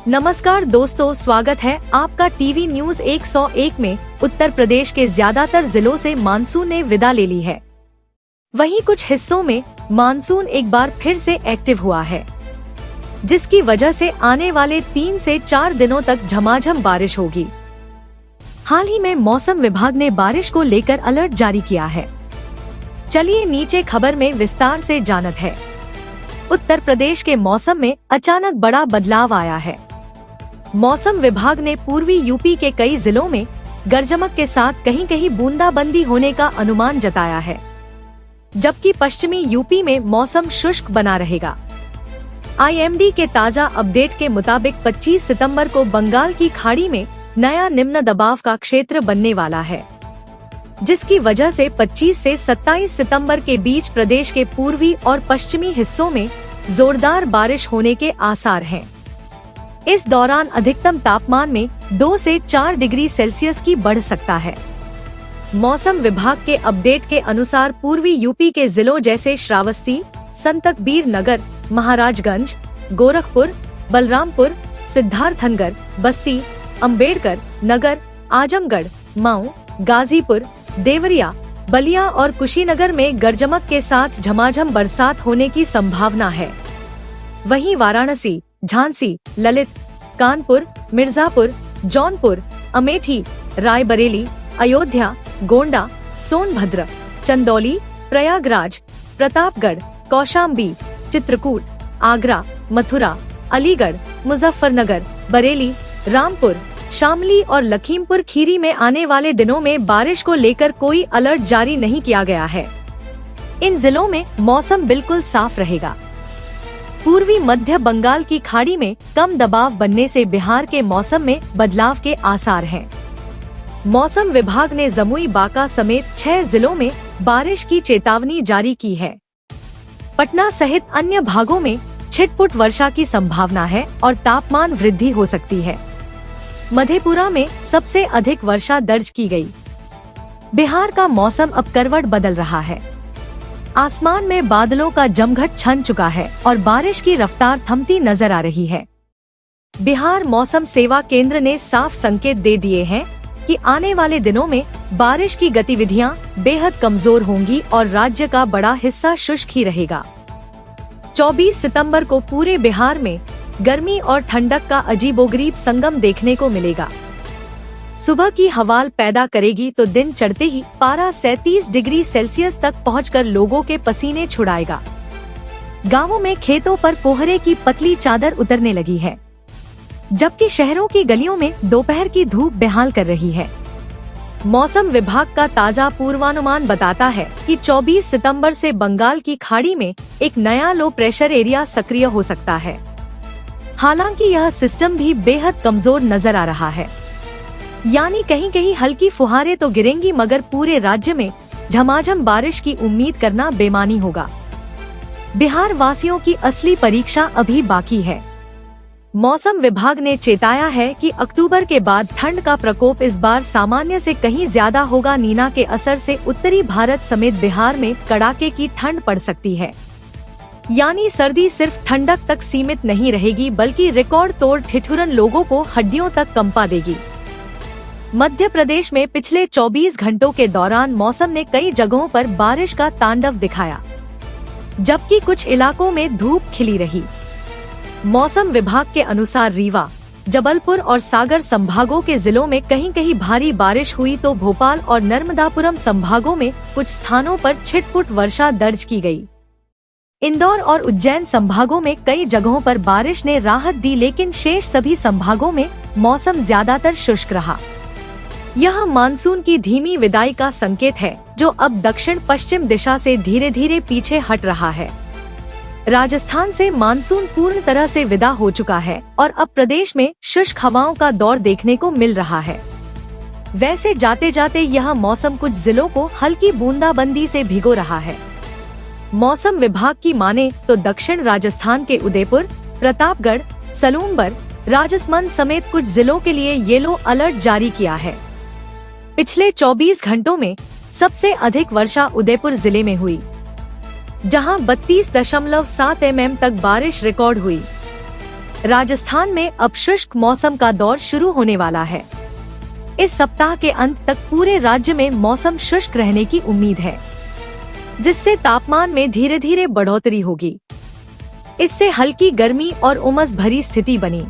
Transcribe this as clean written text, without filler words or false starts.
नमस्कार दोस्तों, स्वागत है आपका टीवी न्यूज 101 में। उत्तर प्रदेश के ज्यादातर जिलों से मानसून ने विदा ले ली है। वहीं कुछ हिस्सों में मानसून एक बार फिर से एक्टिव हुआ है, जिसकी वजह से आने वाले 3 से 4 दिनों तक झमाझम बारिश होगी। हाल ही में मौसम विभाग ने बारिश को लेकर अलर्ट जारी किया है। चलिए नीचे खबर में विस्तार से जानते हैं। उत्तर प्रदेश के मौसम में अचानक बड़ा बदलाव आया है। मौसम विभाग ने पूर्वी यूपी के कई जिलों में गरजमक के साथ कहीं कहीं बूंदाबांदी होने का अनुमान जताया है, जबकि पश्चिमी यूपी में मौसम शुष्क बना रहेगा। आईएमडी के ताजा अपडेट के मुताबिक 25 सितंबर को बंगाल की खाड़ी में नया निम्न दबाव का क्षेत्र बनने वाला है, जिसकी वजह से 25 से 27 सितंबर के बीच प्रदेश के पूर्वी और पश्चिमी हिस्सों में जोरदार बारिश होने के आसार हैं। इस दौरान अधिकतम तापमान में 2 से 4 डिग्री सेल्सियस की बढ़ सकता है। मौसम विभाग के अपडेट के अनुसार पूर्वी यूपी के जिलों जैसे श्रावस्ती, संतकबीर नगर, महाराजगंज, गोरखपुर, बलरामपुर, सिद्धार्थनगर, बस्ती, अंबेडकर नगर, आजमगढ़, मऊ, गाजीपुर, देवरिया, बलिया और कुशीनगर में गरजमक के साथ झमाझम बरसात होने की संभावना है। वहीं वाराणसी, झांसी, ललित, कानपुर, मिर्जापुर, जौनपुर, अमेठी, रायबरेली, अयोध्या, गोंडा, सोनभद्र, चंदौली, प्रयागराज, प्रतापगढ़, कौशाम्बी, चित्रकूट, आगरा, मथुरा, अलीगढ़, मुजफ्फरनगर, बरेली, रामपुर, शामली और लखीमपुर खीरी में आने वाले दिनों में बारिश को लेकर कोई अलर्ट जारी नहीं किया गया है। इन जिलों में मौसम बिल्कुल साफ रहेगा। पूर्वी मध्य बंगाल की खाड़ी में कम दबाव बनने से बिहार के मौसम में बदलाव के आसार हैं। मौसम विभाग ने जमुई, बांका समेत 6 जिलों में बारिश की चेतावनी जारी की है। पटना सहित अन्य भागों में छिटपुट वर्षा की संभावना है और तापमान वृद्धि हो सकती है। मधेपुरा में सबसे अधिक वर्षा दर्ज की गई। बिहार का मौसम अब करवट बदल रहा है। आसमान में बादलों का जमघट छन चुका है और बारिश की रफ्तार थमती नजर आ रही है। बिहार मौसम सेवा केंद्र ने साफ संकेत दे दिए हैं कि आने वाले दिनों में बारिश की गतिविधियां बेहद कमजोर होंगी और राज्य का बड़ा हिस्सा शुष्क ही रहेगा। 24 सितंबर को पूरे बिहार में गर्मी और ठंडक का अजीबोगरीब संगम देखने को मिलेगा। सुबह की हवाल पैदा करेगी तो दिन चढ़ते ही पारा 37 डिग्री सेल्सियस तक पहुंचकर लोगों के पसीने छुड़ाएगा। गांवों में खेतों पर कोहरे की पतली चादर उतरने लगी है, जबकि शहरों की गलियों में दोपहर की धूप बेहाल कर रही है। मौसम विभाग का ताजा पूर्वानुमान बताता है कि 24 सितंबर से बंगाल की खाड़ी में एक नया लो प्रेशर एरिया सक्रिय हो सकता है। हालांकि यह सिस्टम भी बेहद कमजोर नजर आ रहा है, यानी कहीं कहीं हल्की फुहारें तो गिरेंगी, मगर पूरे राज्य में झमाझम बारिश की उम्मीद करना बेमानी होगा। बिहार वासियों की असली परीक्षा अभी बाकी है। मौसम विभाग ने चेताया है कि अक्टूबर के बाद ठंड का प्रकोप इस बार सामान्य से कहीं ज्यादा होगा। नीना के असर से उत्तरी भारत समेत बिहार में कड़ाके की ठंड पड़ सकती है, यानी सर्दी सिर्फ ठंडक तक सीमित नहीं रहेगी, बल्कि रिकॉर्ड तोड़ ठिठुरन लोगों को हड्डियों तक कंपा देगी। मध्य प्रदेश में पिछले 24 घंटों के दौरान मौसम ने कई जगहों पर बारिश का तांडव दिखाया, जबकि कुछ इलाकों में धूप खिली रही। मौसम विभाग के अनुसार रीवा, जबलपुर और सागर संभागों के जिलों में कहीं कहीं भारी बारिश हुई तो भोपाल और नर्मदापुरम संभागों में कुछ स्थानों पर छिटपुट वर्षा दर्ज की गई। इंदौर और उज्जैन संभागों में कई जगहों पर बारिश ने राहत दी, लेकिन शेष सभी संभागों में मौसम ज्यादातर शुष्क रहा। यह मानसून की धीमी विदाई का संकेत है, जो अब दक्षिण पश्चिम दिशा से धीरे धीरे पीछे हट रहा है। राजस्थान से मानसून पूर्ण तरह से विदा हो चुका है और अब प्रदेश में शुष्क हवाओं का दौर देखने को मिल रहा है। वैसे जाते जाते यह मौसम कुछ जिलों को हल्की बूंदाबंदी से भिगो रहा है। मौसम विभाग की माने तो दक्षिण राजस्थान के उदयपुर, प्रतापगढ़, सलूमबर, राजसमंद समेत कुछ जिलों के लिए येलो अलर्ट जारी किया है। पिछले 24 घंटों में सबसे अधिक वर्षा उदयपुर जिले में हुई, जहां 32.7 mm तक बारिश रिकॉर्ड हुई। राजस्थान में अब शुष्क मौसम का दौर शुरू होने वाला है। इस सप्ताह के अंत तक पूरे राज्य में मौसम शुष्क रहने की उम्मीद है, जिससे तापमान में धीरे धीरे बढ़ोतरी होगी। इससे हल्की गर्मी और उमस भरी स्थिति बनी।